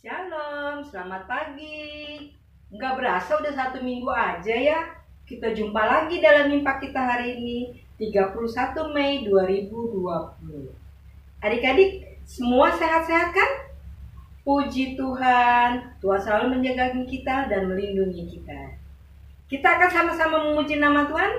Shalom, selamat pagi. Nggak berasa udah 1 minggu aja ya. Kita jumpa lagi dalam mimpak kita hari ini, 31 Mei 2020. Adik-adik, semua sehat-sehat kan? Puji Tuhan, Tuhan selalu menjaga kita dan melindungi kita. Kita akan sama-sama memuji nama Tuhan.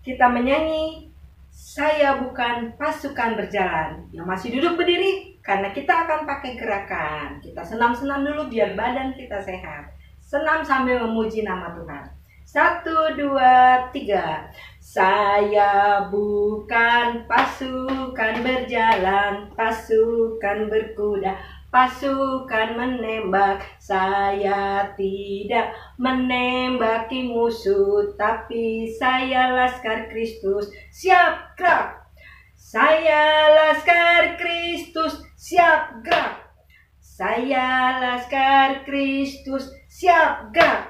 Kita menyanyi, "Saya bukan pasukan berjalan yang masih duduk berdiri." Karena kita akan pakai gerakan. Kita senam-senam dulu biar badan kita sehat. Senam sambil memuji nama Tuhan. 1, 2, 3. Saya bukan pasukan berjalan, pasukan berkuda, pasukan menembak. Saya tidak menembaki musuh, tapi saya Laskar Kristus. Siap gerak! Saya Laskar Kristus, siap gerak. Saya Laskar Kristus, siap gerak.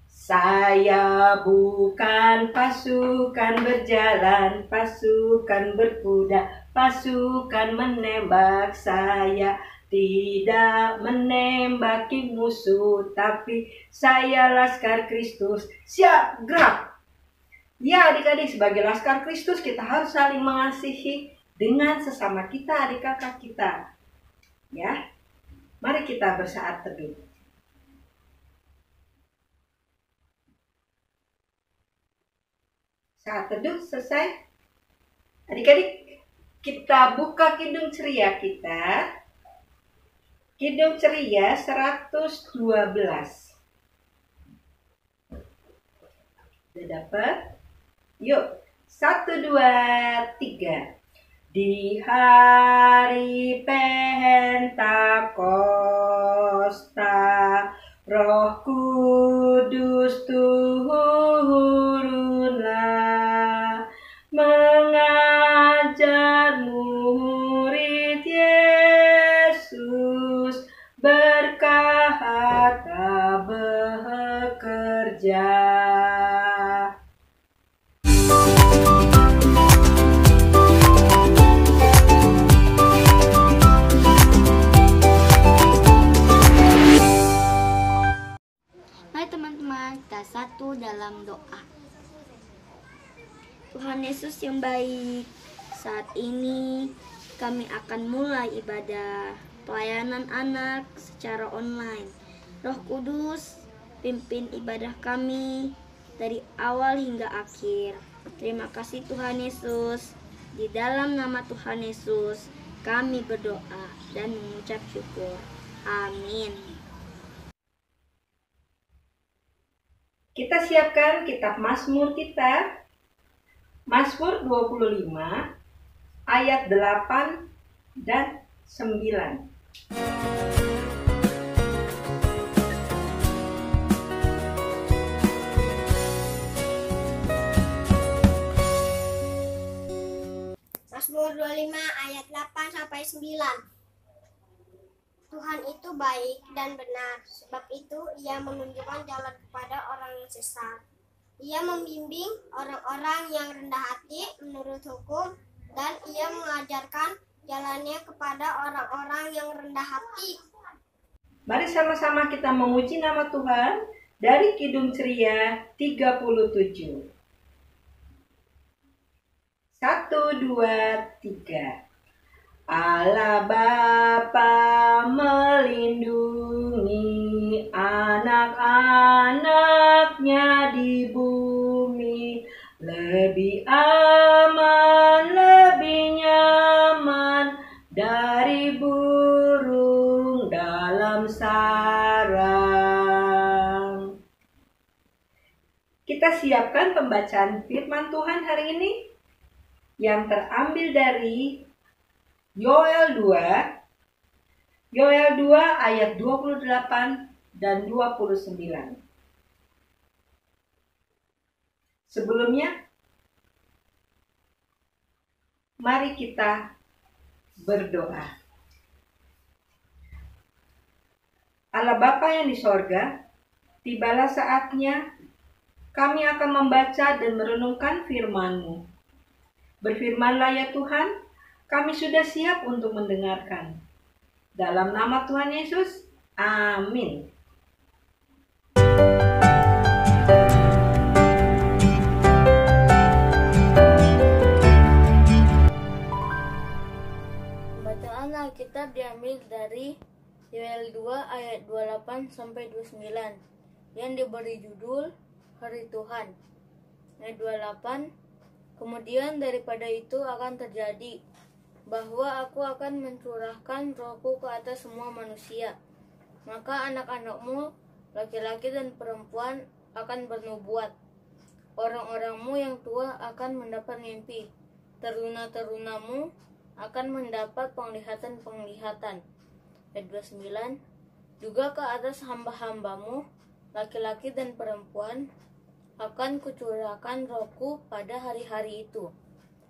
Saya bukan pasukan berjalan, pasukan berkuda, pasukan menembak. Saya tidak menembaki musuh, tapi saya Laskar Kristus, siap gerak. Ya adik-adik, sebagai Laskar Kristus kita harus saling mengasihi dengan sesama kita, adik kakak kita. Ya, mari kita bersaat teduh. Saat teduh selesai. Adik-adik, kita buka Kidung Ceria kita. Kidung Ceria 112. Udah dapat? Yuk, 1, 2, 3. Di hari Pentakosta, Roh Kudus turunlah, mengajar murid Yesus, berkata bekerja. Kita satu dalam doa. Tuhan Yesus yang baik, saat ini kami akan mulai ibadah pelayanan anak secara online. Roh Kudus, pimpin ibadah kami dari awal hingga akhir. Terima kasih Tuhan Yesus. Di dalam nama Tuhan Yesus kami berdoa dan mengucap syukur. Amin. Kita siapkan kitab Mazmur kita. Mazmur 25 ayat 8 dan 9. Mazmur 25 ayat 8 sampai 9. Tuhan itu baik dan benar, sebab itu Ia menunjukkan jalan kepada orang yang sesat. Ia membimbing orang-orang yang rendah hati menurut hukum, dan Ia mengajarkan jalannya kepada orang-orang yang rendah hati. Mari sama-sama kita memuji nama Tuhan dari Kidung Ceria 37. 1, 2, 3. Allah Bapa melindungi anak-anaknya di bumi. Lebih aman, lebih nyaman dari burung dalam sarang. Kita siapkan pembacaan firman Tuhan hari ini yang terambil dari Yoel 2 ayat 28 dan 29. Sebelumnya, mari kita berdoa. Allah Bapa yang di sorga, tibalah saatnya kami akan membaca dan merenungkan firman-Mu. Berfirmanlah ya Tuhan, kami sudah siap untuk mendengarkan. Dalam nama Tuhan Yesus, Amin. Bacaan Alkitab diambil dari Yoel 2 ayat 28 sampai 29 yang diberi judul Hari Tuhan. Ayat 28, kemudian daripada itu akan terjadi bahwa aku akan mencurahkan rohku ke atas semua manusia. Maka anak-anakmu, laki-laki dan perempuan akan bernubuat. Orang-orangmu yang tua akan mendapat mimpi. Teruna-terunamu akan mendapat penglihatan-penglihatan. Ayat 29, juga ke atas hamba-hambamu, laki-laki dan perempuan, akan kucurahkan rohku pada hari-hari itu.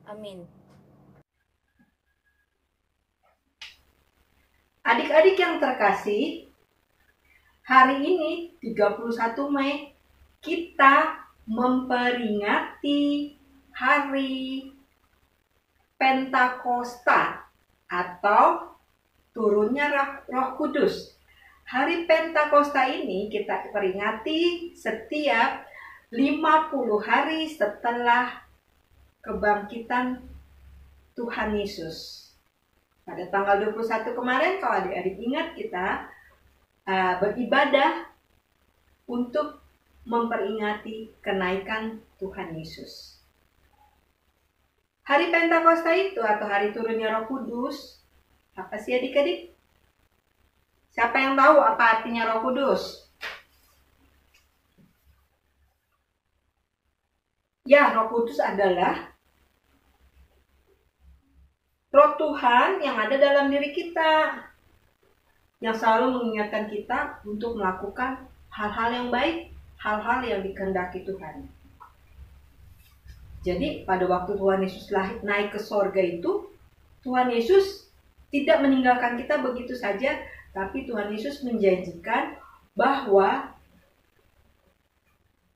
Amin. Adik-adik yang terkasih, hari ini 31 Mei kita memperingati hari Pentakosta atau turunnya Roh Kudus. Hari Pentakosta ini kita peringati setiap 50 hari setelah kebangkitan Tuhan Yesus. Pada tanggal 21 kemarin, kalau adik-adik ingat, kita beribadah untuk memperingati kenaikan Tuhan Yesus. Hari Pentakosta itu atau hari turunnya Roh Kudus, apa sih adik-adik? Siapa yang tahu apa artinya Roh Kudus? Ya, Roh Kudus adalah Roh Tuhan yang ada dalam diri kita, yang selalu mengingatkan kita untuk melakukan hal-hal yang baik, hal-hal yang dikehendaki Tuhan. Jadi pada waktu Tuhan Yesus naik ke sorga itu, Tuhan Yesus tidak meninggalkan kita begitu saja, tapi Tuhan Yesus menjanjikan bahwa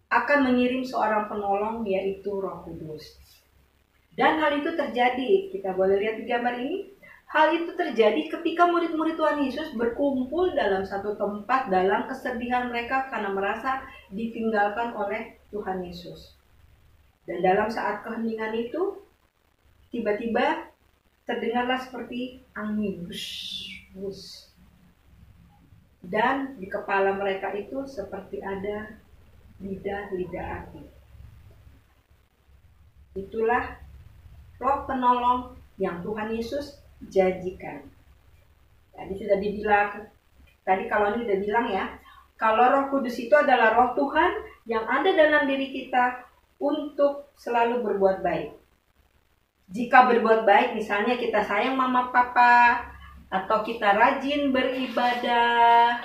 akan mengirim seorang penolong, yaitu Roh Kudus. Dan hal itu terjadi, kita boleh lihat di gambar ini. Hal itu terjadi ketika murid-murid Tuhan Yesus berkumpul dalam satu tempat dalam kesedihan mereka karena merasa ditinggalkan oleh Tuhan Yesus. Dan dalam saat keheningan itu, tiba-tiba terdengarlah seperti angin. Dan di kepala mereka itu seperti ada lidah-lidah api. Itulah Roh penolong yang Tuhan Yesus janjikan. Tadi sudah dibilang, kalau ini sudah bilang ya, kalau Roh Kudus itu adalah Roh Tuhan yang ada dalam diri kita untuk selalu berbuat baik. Jika berbuat baik, misalnya kita sayang mama papa, atau kita rajin beribadah,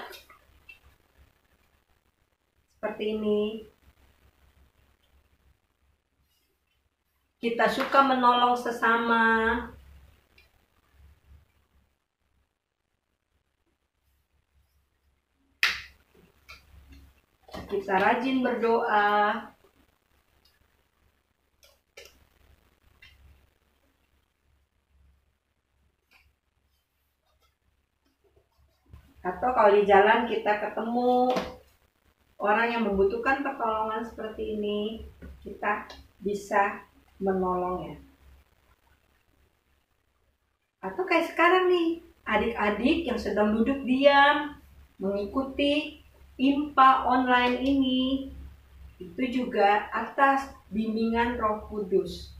seperti ini. Kita suka menolong sesama. Kita rajin berdoa. Atau kalau di jalan kita ketemu orang yang membutuhkan pertolongan seperti ini, kita bisa menolongnya. Atau kayak sekarang nih, adik-adik yang sedang duduk diam mengikuti IMPA online ini, itu juga atas bimbingan Roh Kudus.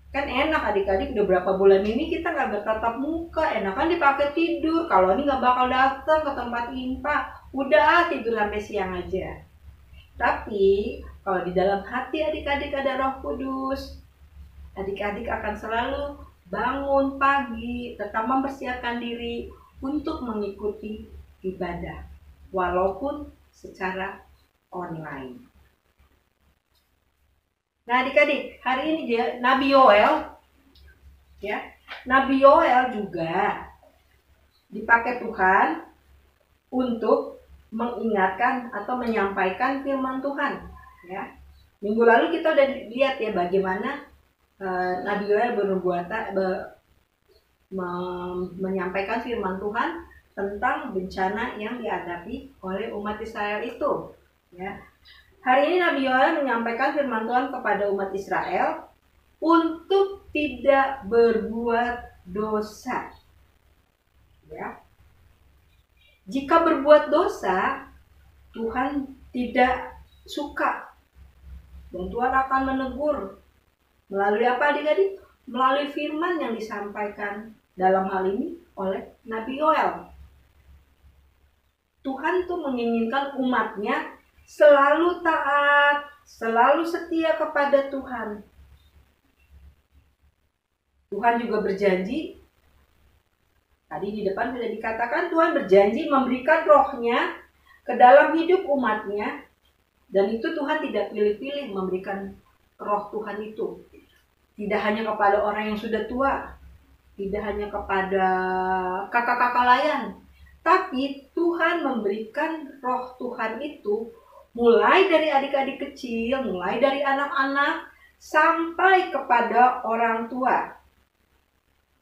Kan enak adik-adik, udah berapa bulan ini kita nggak bertatap muka, enakan dipakai tidur. Kalau ini nggak bakal datang ke tempat IMPA, udah tidur sampai siang aja. Tapi kalau di dalam hati adik-adik ada Roh Kudus, adik-adik akan selalu bangun pagi, tetap mempersiapkan diri untuk mengikuti ibadah, walaupun secara online. Nah adik-adik, hari ini dia Nabi Yoel, ya, Nabi Yoel juga dipakai Tuhan untuk mengingatkan atau menyampaikan firman Tuhan, ya. Minggu lalu kita udah lihat ya bagaimana Nabi Yoel menyampaikan firman Tuhan tentang bencana yang dihadapi oleh umat Israel itu. Ya. Hari ini Nabi Yoel menyampaikan firman Tuhan kepada umat Israel untuk tidak berbuat dosa. Ya. Jika berbuat dosa, Tuhan tidak suka. Dan Tuhan akan menegur. Melalui apa adik-adik? Melalui firman yang disampaikan dalam hal ini oleh Nabi Yoel. Tuhan tuh menginginkan umatnya selalu taat, selalu setia kepada Tuhan. Tuhan juga berjanji, tadi di depan sudah dikatakan, Tuhan berjanji memberikan rohnya ke dalam hidup umatnya. Dan itu Tuhan tidak pilih-pilih memberikan roh Tuhan itu. Tidak hanya kepada orang yang sudah tua, tidak hanya kepada kakak-kakak layan, tapi Tuhan memberikan roh Tuhan itu mulai dari adik-adik kecil, mulai dari anak-anak, sampai kepada orang tua.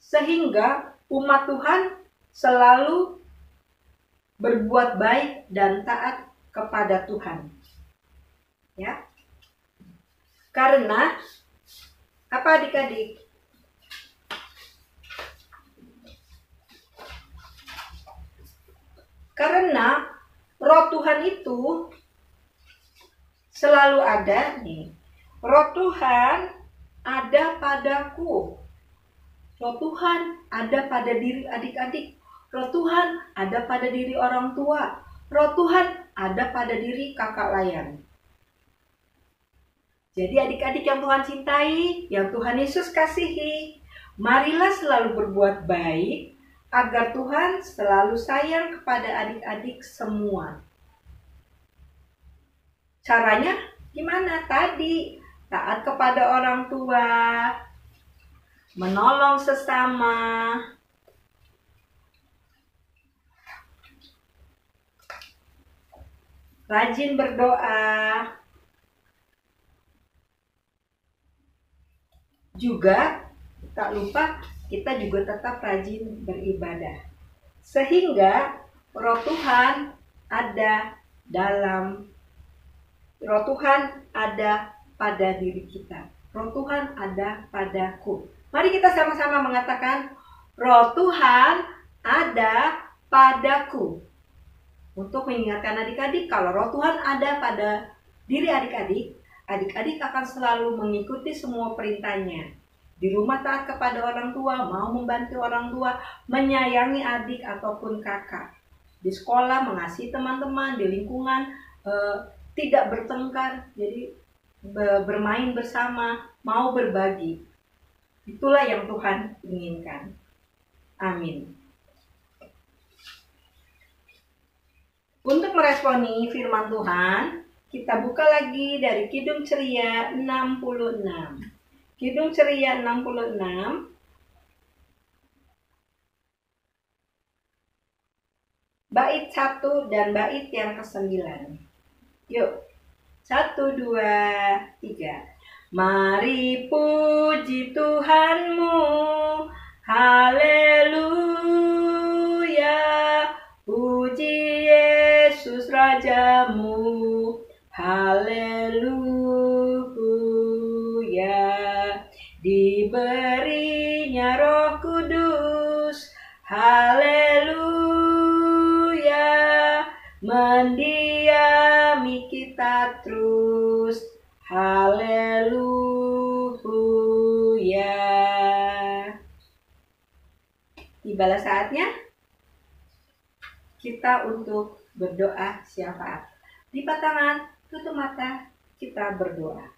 Sehingga umat Tuhan selalu berbuat baik dan taat kepada Tuhan. Ya. Karena apa adik-adik? Karena roh Tuhan itu selalu ada nih. Roh Tuhan ada padaku. Roh Tuhan ada pada diri adik-adik. Roh Tuhan ada pada diri orang tua. Roh Tuhan ada pada diri kakak layan. Jadi adik-adik yang Tuhan cintai, yang Tuhan Yesus kasihi, marilah selalu berbuat baik agar Tuhan selalu sayang kepada adik-adik semua. Caranya gimana? Tadi taat kepada orang tua, menolong sesama, rajin berdoa, juga tak lupa kita juga tetap rajin beribadah. Sehingga roh Tuhan ada pada diri kita. Roh Tuhan ada padaku. Mari kita sama-sama mengatakan, roh Tuhan ada padaku. Untuk mengingatkan adik-adik, kalau roh Tuhan ada pada diri adik-adik, adik-adik akan selalu mengikuti semua perintahnya. Di rumah taat kepada orang tua, mau membantu orang tua, menyayangi adik ataupun kakak. Di sekolah mengasihi teman-teman, di lingkungan tidak bertengkar, jadi bermain bersama, mau berbagi. Itulah yang Tuhan inginkan. Amin. Untuk meresponi firman Tuhan, kita buka lagi dari Kidung Ceria 66. Kidung Ceria 66. Bait 1 dan bait yang ke-9. Yuk. 1, 2, 3. Mari puji Tuhanmu. Haleluya. Puji Yesus Rajamu. Haleluya. Diberinya Roh Kudus. Haleluya. Mendiami kita terus. Haleluya. Tibalah saatnya kita untuk berdoa syafaat. Lipat tangan, tutup mata, kita berdoa.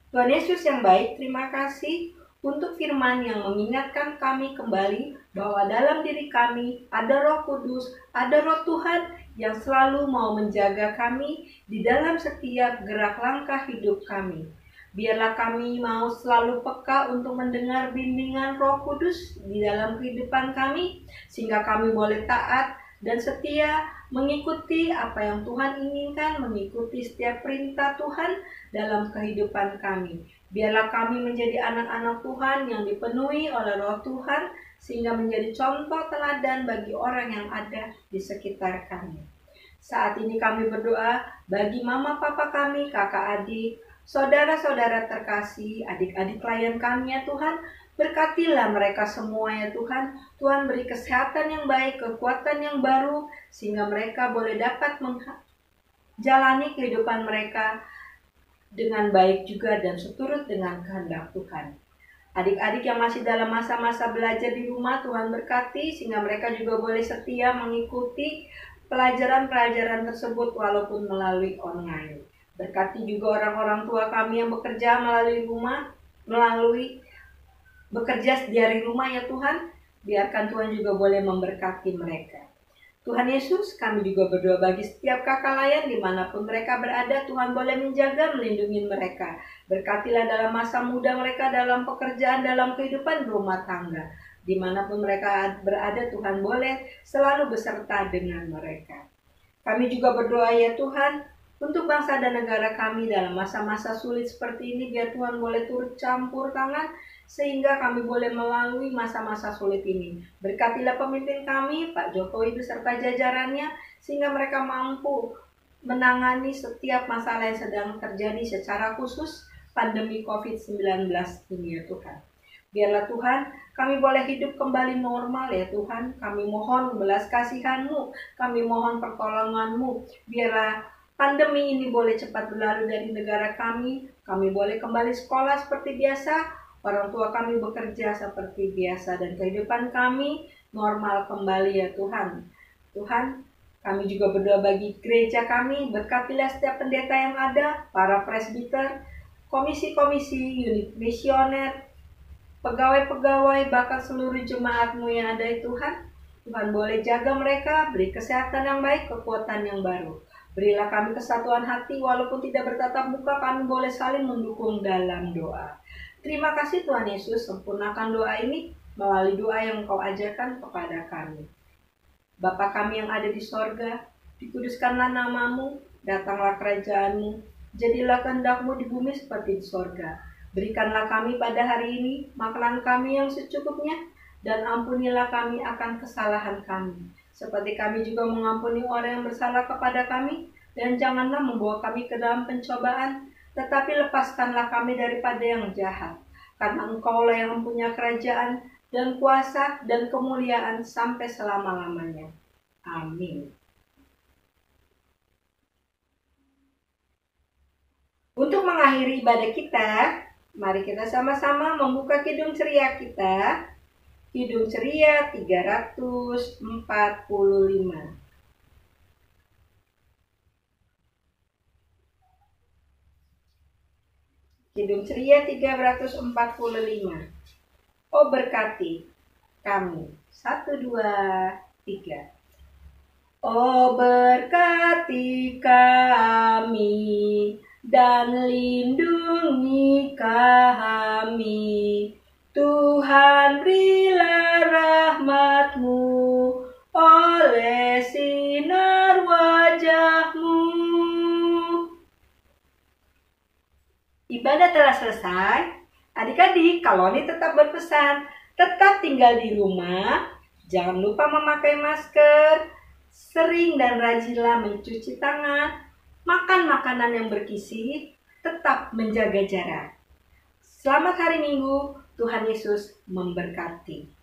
Tuhan Yesus yang baik, terima kasih untuk firman yang mengingatkan kami kembali bahwa dalam diri kami ada Roh Kudus, ada Roh Tuhan yang selalu mau menjaga kami di dalam setiap gerak langkah hidup kami. Biarlah kami mau selalu peka untuk mendengar bimbingan Roh Kudus di dalam kehidupan kami, sehingga kami boleh taat dan setia mengikuti apa yang Tuhan inginkan, mengikuti setiap perintah Tuhan dalam kehidupan kami. Biarlah kami menjadi anak-anak Tuhan yang dipenuhi oleh Roh Tuhan, sehingga menjadi contoh teladan bagi orang yang ada di sekitar kami. Saat ini kami berdoa bagi mama papa kami, kakak adik, saudara-saudara terkasih, adik-adik klien kami ya Tuhan. Berkatilah mereka semua ya Tuhan. Tuhan beri kesehatan yang baik, kekuatan yang baru, sehingga mereka boleh dapat menjalani kehidupan mereka dengan baik juga dan seturut dengan kehendak Tuhan. Adik-adik yang masih dalam masa-masa belajar di rumah, Tuhan berkati sehingga mereka juga boleh setia mengikuti pelajaran-pelajaran tersebut walaupun melalui online. Berkati juga orang-orang tua kami yang bekerja bekerja dari rumah ya Tuhan. Biarkan Tuhan juga boleh memberkati mereka. Tuhan Yesus, kami juga berdoa bagi setiap kakak layan dimanapun mereka berada. Tuhan boleh menjaga, melindungi mereka. Berkatilah dalam masa muda mereka, dalam pekerjaan, dalam kehidupan rumah tangga. Dimanapun mereka berada, Tuhan boleh selalu beserta dengan mereka. Kami juga berdoa ya Tuhan, untuk bangsa dan negara kami dalam masa-masa sulit seperti ini, biar Tuhan boleh turut campur tangan, sehingga kami boleh melalui masa-masa sulit ini. Berkatilah pemimpin kami, Pak Jokowi beserta jajarannya, sehingga mereka mampu menangani setiap masalah yang sedang terjadi, secara khusus pandemi COVID-19 ini ya Tuhan. Biarlah Tuhan, kami boleh hidup kembali normal ya Tuhan. Kami mohon belas kasihan-Mu, kami mohon pertolongan-Mu. Biarlah pandemi ini boleh cepat berlalu dari negara kami boleh kembali sekolah seperti biasa, orang tua kami bekerja seperti biasa, dan kehidupan kami normal kembali ya Tuhan. Tuhan, kami juga berdoa bagi gereja kami, berkatilah setiap pendeta yang ada, para presbiter, komisi-komisi, unit misioner, pegawai-pegawai, bahkan seluruh jemaat-Mu yang ada ya Tuhan. Tuhan boleh jaga mereka, beri kesehatan yang baik, kekuatan yang baru. Berilah kami kesatuan hati, walaupun tidak bertatap muka, kami boleh saling mendukung dalam doa. Terima kasih Tuhan Yesus, sempurnakan doa ini melalui doa yang Engkau ajarkan kepada kami. Bapa kami yang ada di sorga, dikuduskanlah nama-Mu, datanglah kerajaan-Mu, jadilah kehendak-Mu di bumi seperti di sorga. Berikanlah kami pada hari ini makanan kami yang secukupnya, dan ampunilah kami akan kesalahan kami, seperti kami juga mengampuni orang yang bersalah kepada kami, dan janganlah membawa kami ke dalam pencobaan, tetapi lepaskanlah kami daripada yang jahat. Karena Engkaulah yang mempunyai kerajaan dan kuasa dan kemuliaan sampai selama-lamanya. Amin. Untuk mengakhiri ibadah kita, mari kita sama-sama membuka Kidung Ceria kita. Kidung Ceria 345. Kidung Ceria 345. Oh berkati kami. 1, 2, 3. Oh berkati kami dan lindungi kami. Tuhan berilah rahmat-Mu oleh sinar wajah-Mu. Ibadah telah selesai. Adik-adik, Kaloni tetap berpesan, tetap tinggal di rumah, jangan lupa memakai masker, sering dan rajinlah mencuci tangan, makan makanan yang bergizi, tetap menjaga jarak. Selamat hari Minggu, Tuhan Yesus memberkati.